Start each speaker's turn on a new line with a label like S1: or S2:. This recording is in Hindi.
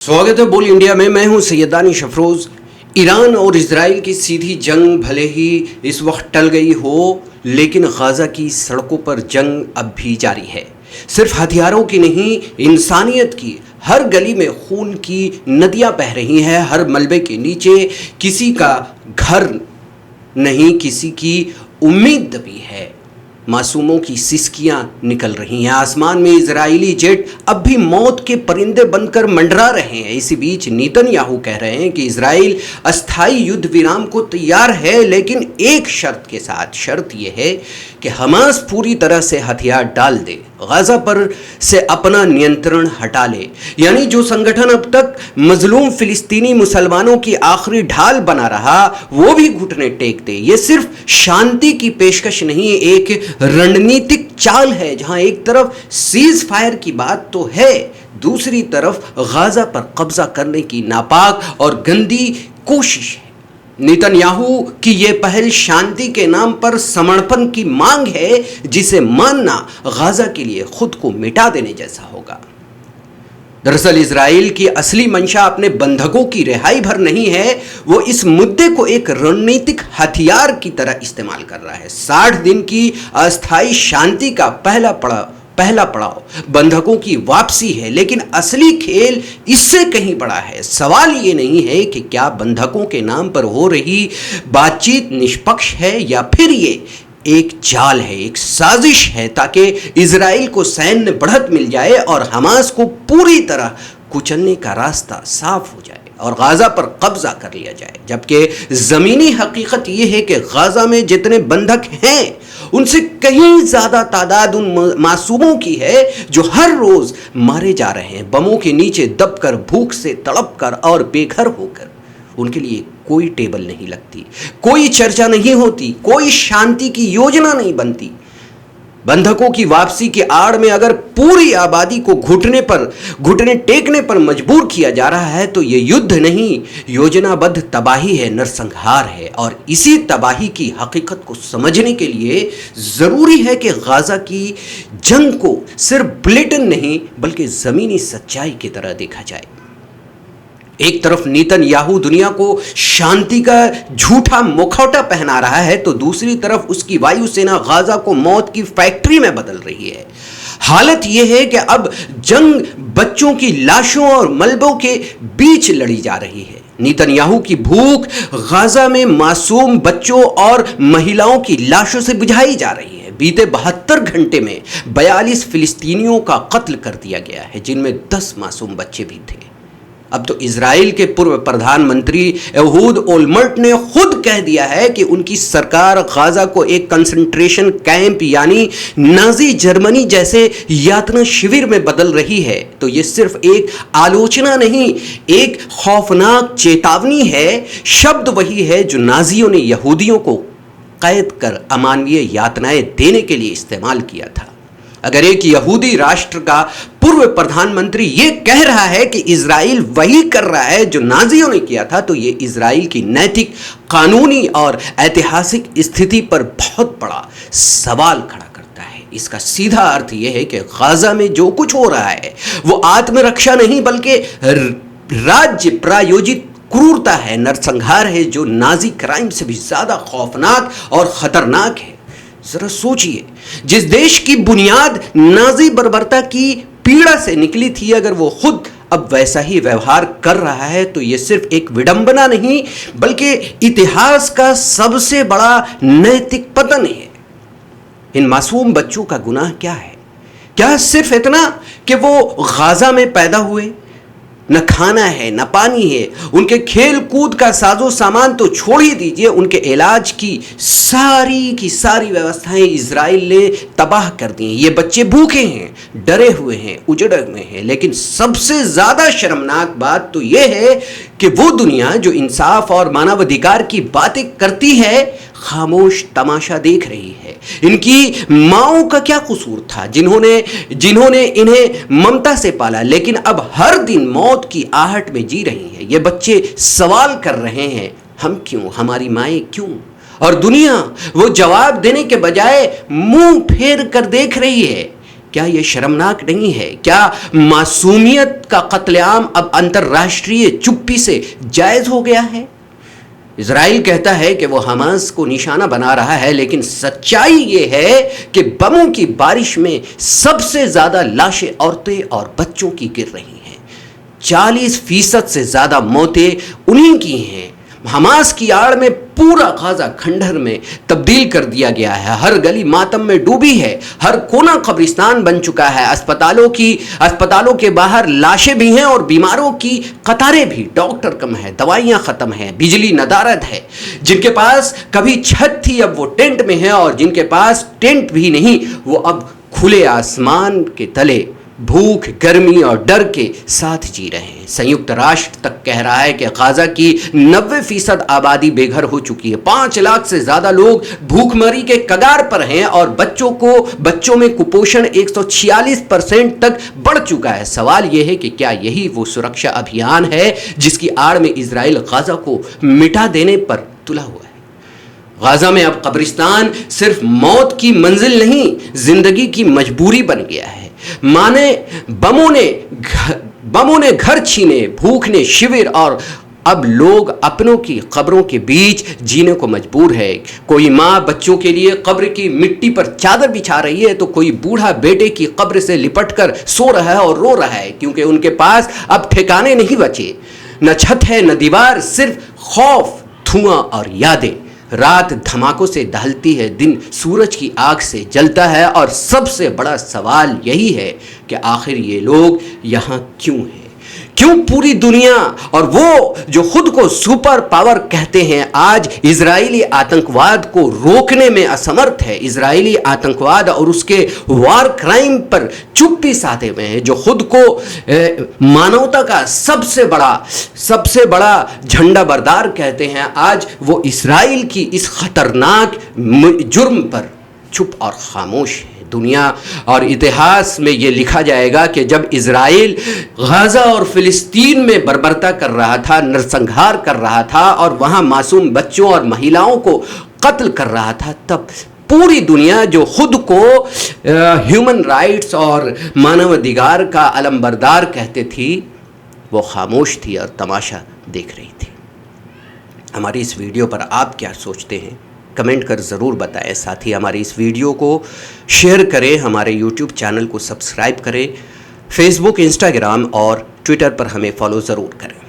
S1: स्वागत है बोल इंडिया में। मैं हूं सैयद दानिश अफरोज। ईरान और इजराइल की सीधी जंग भले ही इस वक्त टल गई हो, लेकिन गाजा की सड़कों पर जंग अब भी जारी है। सिर्फ हथियारों की नहीं, इंसानियत की। हर गली में खून की नदियां बह रही हैं। हर मलबे के नीचे किसी का घर नहीं, किसी की उम्मीद दबी है। मासूमों की सिसकियां निकल रही हैं। आसमान में इजरायली जेट अब भी मौत के परिंदे बनकर मंडरा रहे हैं। इसी बीच नेतन्याहू कह रहे हैं कि इजराइल अस्थायी युद्ध विराम को तैयार है, लेकिन एक शर्त के साथ। शर्त यह है कि हमास पूरी तरह से हथियार डाल दे, गाजा पर से अपना नियंत्रण हटा ले। यानी जो संगठन अब तक मजलूम फिलिस्तीनी मुसलमानों की आखिरी ढाल बना रहा, वो भी घुटने टेक दे। ये सिर्फ शांति की पेशकश नहीं, एक रणनीतिक चाल है, जहां एक तरफ सीज फायर की बात तो है, दूसरी तरफ गाजा पर कब्जा करने की नापाक और गंदी कोशिश है। नेतन्याहू की यह पहल शांति के नाम पर समर्पण की मांग है, जिसे मानना गाजा के लिए खुद को मिटा देने जैसा होगा। दरअसल इजराइल की असली मंशा अपने बंधकों की रिहाई भर नहीं है, वो इस मुद्दे को एक रणनीतिक हथियार की तरह इस्तेमाल कर रहा है। 60 दिन की अस्थायी शांति का पहला पड़ाव बंधकों की वापसी है, लेकिन असली खेल इससे कहीं बड़ा है। सवाल ये नहीं है कि क्या बंधकों के नाम पर हो रही बातचीत निष्पक्ष है, या फिर ये एक चाल है, एक साजिश है, ताकि इजराइल को सैन्य बढ़त मिल जाए और हमास को पूरी तरह कुचलने का रास्ता साफ हो जाए और गाजा पर कब्जा कर लिया जाए। जबकि ज़मीनी हकीकत यह है कि गाजा में जितने बंधक हैं, उनसे कहीं ज़्यादा तादाद उन मासूमों की है जो हर रोज़ मारे जा रहे हैं, बमों के नीचे दबकर, भूख से तड़पकर और बेघर होकर। उनके लिए कोई टेबल नहीं लगती, कोई चर्चा नहीं होती, कोई शांति की योजना नहीं बनती। बंधकों की वापसी की आड़ में अगर पूरी आबादी को घुटने टेकने पर मजबूर किया जा रहा है, तो यह युद्ध नहीं, योजनाबद्ध तबाही है, नरसंहार है। और इसी तबाही की हकीकत को समझने के लिए जरूरी है कि गाजा की जंग को सिर्फ बुलेटिन नहीं, बल्कि जमीनी सच्चाई की तरह देखा जाए। एक तरफ नेतन्याहू दुनिया को शांति का झूठा मुखौटा पहना रहा है, तो दूसरी तरफ उसकी वायुसेना गाजा को मौत की फैक्ट्री में बदल रही है। हालत यह है कि अब जंग बच्चों की लाशों और मलबों के बीच लड़ी जा रही है। नेतन्याहू की भूख गाजा में मासूम बच्चों और महिलाओं की लाशों से बुझाई जा रही है। बीते 72 घंटे में 42 फिलिस्तीनियों का कत्ल कर दिया गया है, जिनमें 10 मासूम बच्चे भी थे। अब तो इजराइल के पूर्व प्रधानमंत्री एहूद ओलमर्ट ने खुद कह दिया है कि उनकी सरकार गाजा को एक कंसंट्रेशन कैंप यानी नाजी जर्मनी जैसे यातना शिविर में बदल रही है। तो ये सिर्फ एक आलोचना नहीं, एक खौफनाक चेतावनी है। शब्द वही है जो नाजियों ने यहूदियों को कैद कर अमानवीय यातनाएं देने के लिए इस्तेमाल किया था। अगर एक यहूदी राष्ट्र का पूर्व प्रधानमंत्री ये कह रहा है कि इजराइल वही कर रहा है जो नाजियों ने किया था, तो ये इजराइल की नैतिक, कानूनी और ऐतिहासिक स्थिति पर बहुत बड़ा सवाल खड़ा करता है। इसका सीधा अर्थ यह है कि गाजा में जो कुछ हो रहा है वो आत्मरक्षा नहीं, बल्कि राज्य प्रायोजित क्रूरता है, नरसंहार है, जो नाजी क्राइम से भी ज्यादा खौफनाक और खतरनाक है। जरा सोचिए, जिस देश की बुनियाद नाजी बर्बरता की पीड़ा से निकली थी, अगर वो खुद अब वैसा ही व्यवहार कर रहा है, तो यह सिर्फ एक विडंबना नहीं, बल्कि इतिहास का सबसे बड़ा नैतिक पतन है। इन मासूम बच्चों का गुनाह क्या है? क्या सिर्फ इतना कि वो गाजा में पैदा हुए? न खाना है, न पानी है, उनके खेल कूद का साजो सामान तो छोड़ ही दीजिए, उनके इलाज की सारी व्यवस्थाएं इजराइल ने तबाह कर दी हैं। ये बच्चे भूखे हैं, डरे हुए हैं, उजड़े हुए हैं। लेकिन सबसे ज्यादा शर्मनाक बात तो यह है कि वो दुनिया जो इंसाफ और मानवाधिकार की बातें करती है, खामोश तमाशा देख रही है। इनकी माओं का क्या कसूर था, जिन्होंने इन्हें ममता से पाला, लेकिन अब हर दिन मौत की आहट में जी रही हैं। ये बच्चे सवाल कर रहे हैं, हम क्यों, हमारी माएं क्यों? और दुनिया वो जवाब देने के बजाय मुंह फेर कर देख रही है। क्या ये शर्मनाक नहीं है? क्या मासूमियत का कत्लेआम अब अंतर्राष्ट्रीय चुप्पी से जायज हो गया है? इजराइल कहता है कि वो हमास को निशाना बना रहा है, लेकिन सच्चाई ये है कि बमों की बारिश में सबसे ज्यादा लाशें औरतें और बच्चों की गिर रही हैं। 40% से ज्यादा मौतें उन्हीं की हैं। हमास की आड़ में पूरा गाजा खंडहर में तब्दील कर दिया गया है। हर गली मातम में डूबी है, हर कोना कब्रिस्तान बन चुका है। अस्पतालों के बाहर लाशें भी हैं और बीमारों की कतारें भी। डॉक्टर कम है, दवाइयां खत्म है, बिजली नदारद है। जिनके पास कभी छत थी अब वो टेंट में है, और जिनके पास टेंट भी नहीं वो अब खुले आसमान के तले भूख, गर्मी और डर के साथ जी रहे हैं। संयुक्त राष्ट्र तक कह रहा है कि गाजा की 90% आबादी बेघर हो चुकी है। 5 लाख से ज्यादा लोग भूखमरी के कगार पर हैं और बच्चों में कुपोषण 146% तक बढ़ चुका है। सवाल यह है कि क्या यही वो सुरक्षा अभियान है जिसकी आड़ में इजराइल गाजा को मिटा देने पर तुला हुआ है? गाजा में अब कब्रिस्तान सिर्फ मौत की मंजिल नहीं, जिंदगी की मजबूरी बन गया है। माने बमों ने घर छीने, भूख ने शिविर, और अब लोग अपनों की कब्रों के बीच जीने को मजबूर है। कोई माँ बच्चों के लिए कब्र की मिट्टी पर चादर बिछा रही है, तो कोई बूढ़ा बेटे की कब्र से लिपटकर सो रहा है और रो रहा है, क्योंकि उनके पास अब ठिकाने नहीं बचे। न छत है न दीवार, सिर्फ खौफ, धुआं और यादें। रात धमाकों से दहलती है, दिन सूरज की आग से जलता है, और सबसे बड़ा सवाल यही है कि आखिर ये लोग यहाँ क्यों हैं? क्यों पूरी दुनिया और वो जो खुद को सुपर पावर कहते हैं आज इजरायली आतंकवाद को रोकने में असमर्थ है? इजरायली आतंकवाद और उसके वार क्राइम पर चुप्पी साधे हुए हैं, जो खुद को मानवता का सबसे बड़ा झंडा बरदार कहते हैं, आज वो इजराइल की इस खतरनाक जुर्म पर चुप और खामोश है। दुनिया और इतिहास में ये लिखा जाएगा कि जब इजराइल गाजा और फिलिस्तीन में बर्बरता कर रहा था, नरसंहार कर रहा था और वहाँ मासूम बच्चों और महिलाओं को कत्ल कर रहा था, तब पूरी दुनिया जो खुद को ह्यूमन राइट्स और मानवाधिकार का अलमबरदार कहते थी, वो खामोश थी और तमाशा देख रही थी। हमारी इस वीडियो पर आप क्या सोचते हैं? कमेंट कर ज़रूर बताएं। साथ ही हमारी इस वीडियो को शेयर करें, हमारे YouTube चैनल को सब्सक्राइब करें, फेसबुक, इंस्टाग्राम और ट्विटर पर हमें फॉलो ज़रूर करें।